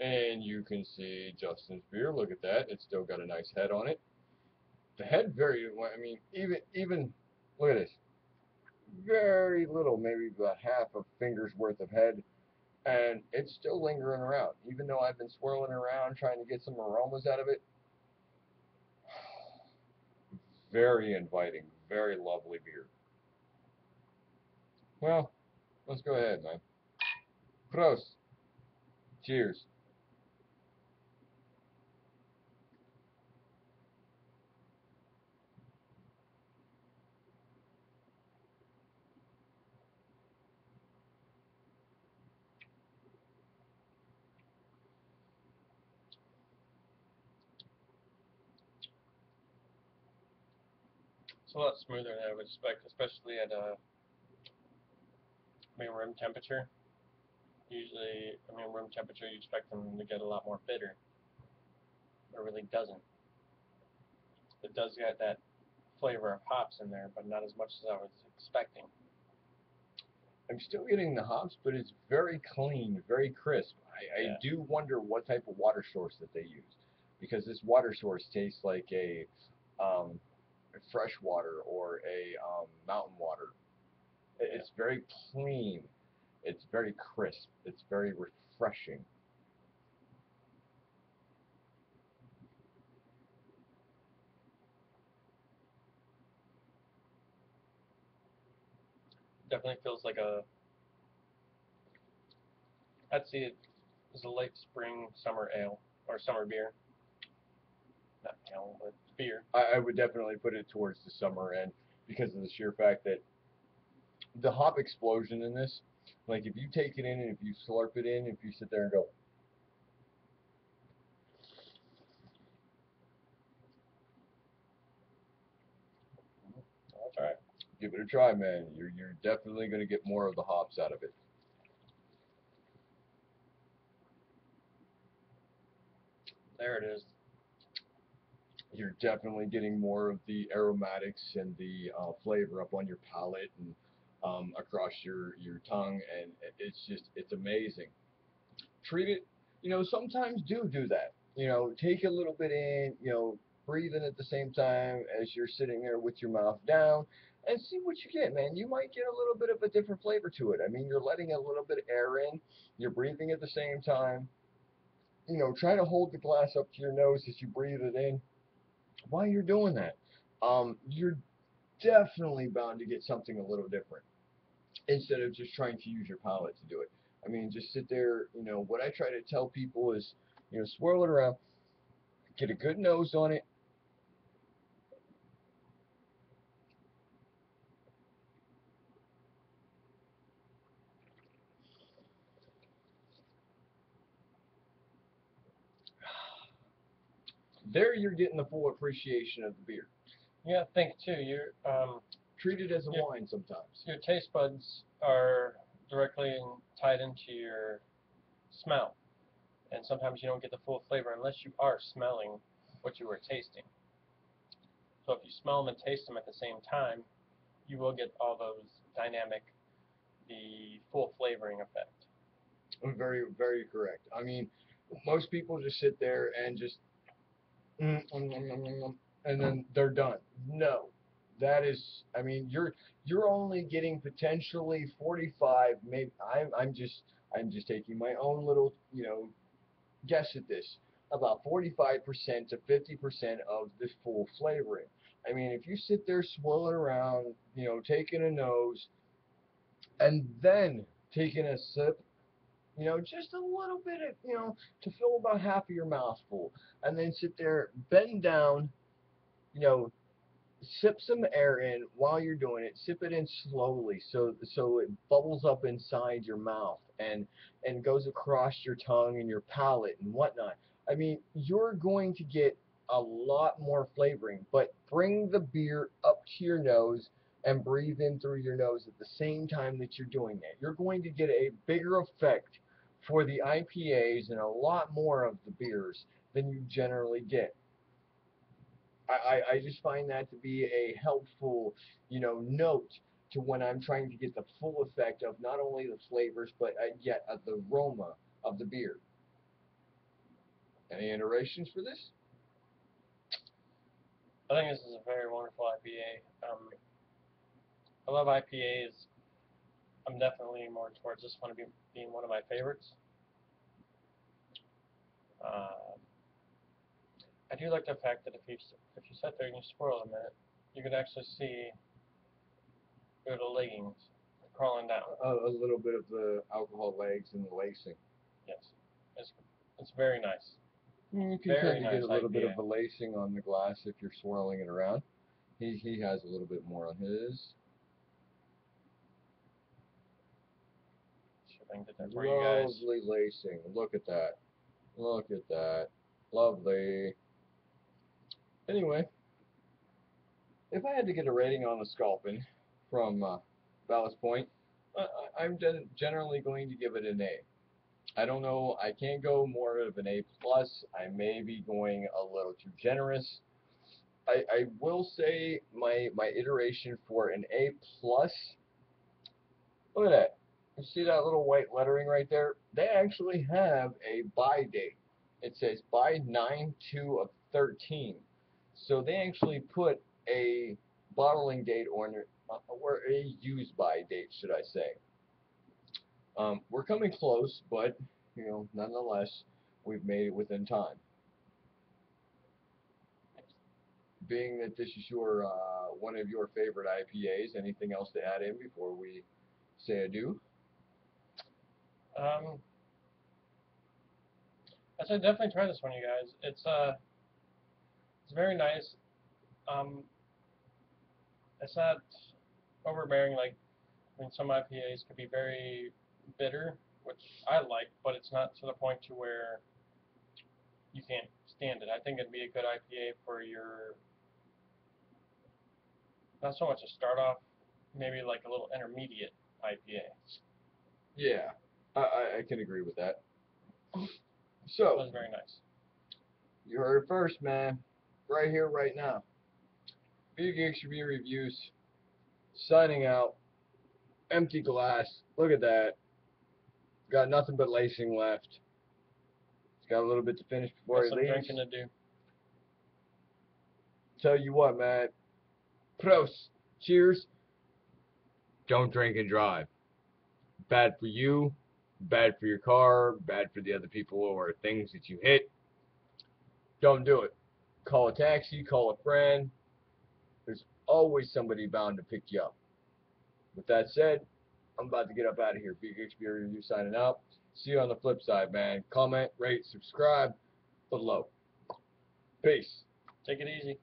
And you can see Justin's beer. Look at that. It's still got a nice head on it. The head very, I mean, even look at this. Very little, maybe about half a finger's worth of head, and it's still lingering around. Even though I've been swirling around trying to get some aromas out of it, very inviting, very lovely beer. Well, let's go ahead, man. Prost. Cheers. It's a lot smoother than I would expect, especially at room temperature. Usually, room temperature, you expect them to get a lot more bitter. It really doesn't. It does get that flavor of hops in there, but not as much as I was expecting. I'm still getting the hops, but it's very clean, very crisp. I do wonder what type of water source that they use, because this water source tastes like um, a fresh water or a mountain water. It's very clean. It's very crisp. It's very refreshing. Definitely feels like I'd see it as a late spring summer ale or summer beer. Not ale, but beer. I would definitely put it towards the summer end because of the sheer fact that the hop explosion in this, like if you take it in and if you slurp it in, if you sit there and go, I'll try it. give it a try, man. You're definitely going to get more of the hops out of it. There it is. You're definitely getting more of the aromatics and the flavor up on your palate and across your tongue, and it's amazing. Treat it, sometimes do that. Take a little bit in, breathe in at the same time as you're sitting there with your mouth down, and see what you get, man. You might get a little bit of a different flavor to it. I mean, you're letting a little bit of air in, you're breathing at the same time. Try to hold the glass up to your nose as you breathe it in while you're doing that. You're definitely bound to get something a little different instead of just trying to use your palate to do it. I mean, just sit there. What I try to tell people is, swirl it around, get a good nose on it. There, you're getting the full appreciation of the beer. You gotta think too. Treat it as a wine sometimes. Your taste buds are directly tied into your smell, and sometimes you don't get the full flavor unless you are smelling what you were tasting. So if you smell them and taste them at the same time, you will get all those dynamic, the full flavoring effect. Very, very correct. I mean, most people just sit there and just and then they're done. No, that is, I mean, you're only getting potentially 45. Maybe I'm just taking my own little guess at this. About 45% to 50% of the full flavoring. I mean, if you sit there swirling around, taking a nose, and then taking a sip, just a little bit of, to fill about half of your mouth full, and then sit there, bend down, you know, sip some air in while you're doing it. Sip it in slowly, so it bubbles up inside your mouth and goes across your tongue and your palate and whatnot. I mean, you're going to get a lot more flavoring, but bring the beer up to your nose and breathe in through your nose at the same time that you're doing that. You're going to get a bigger effect for the IPAs and a lot more of the beers than you generally get. I just find that to be a helpful, note to when I'm trying to get the full effect of not only the flavors but yet of the aroma of the beer. Any iterations for this? I think this is a very wonderful IPA. I love IPAs. I'm definitely leaning more towards this one being one of my favorites. I do like the fact that if you sit there and you swirl a minute, you could actually see the leggings crawling down. A little bit of the alcohol legs and the lacing. Yes, it's very nice. You can tend to get a little bit of the lacing on the glass if you're swirling it around. He has a little bit more on his. Lovely lacing. Look at that. Look at that. Lovely. Anyway, if I had to get a rating on the Sculpin from Ballast Point, I'm generally going to give it an A. I don't know. I can't go more of an A+. I may be going a little too generous. I will say my iteration for an A+. Look at that. You see that little white lettering right there? They actually have a buy date. It says buy 9/2/13. So they actually put a bottling date or a use by date, should I say. We're coming close, but nonetheless, we've made it within time. Being that this is your one of your favorite IPAs, anything else to add in before we say adieu? I said definitely try this one, you guys. It's very nice. It's not overbearing like some IPAs could be very bitter, which I like, but it's not to the point to where you can't stand it. I think it'd be a good IPA for your, not so much a start off, maybe like a little intermediate IPA. Yeah, I can agree with that. So, it was very nice. You heard it first, man. Right here, right now. Big HB Reviews. Signing out. Empty glass. Look at that. Got nothing but lacing left. It's got a little bit to finish before he leaves. Drinking to do. Tell you what, man. Prost. Cheers. Don't drink and drive. Bad for you. Bad for your car. Bad for the other people or things that you hit. Don't do it. Call a taxi. Call a friend. There's always somebody bound to pick you up. With that said, I'm about to get up out of here. Big HB Review signing out. See you on the flip side, man. Comment, rate, subscribe below. Peace. Take it easy.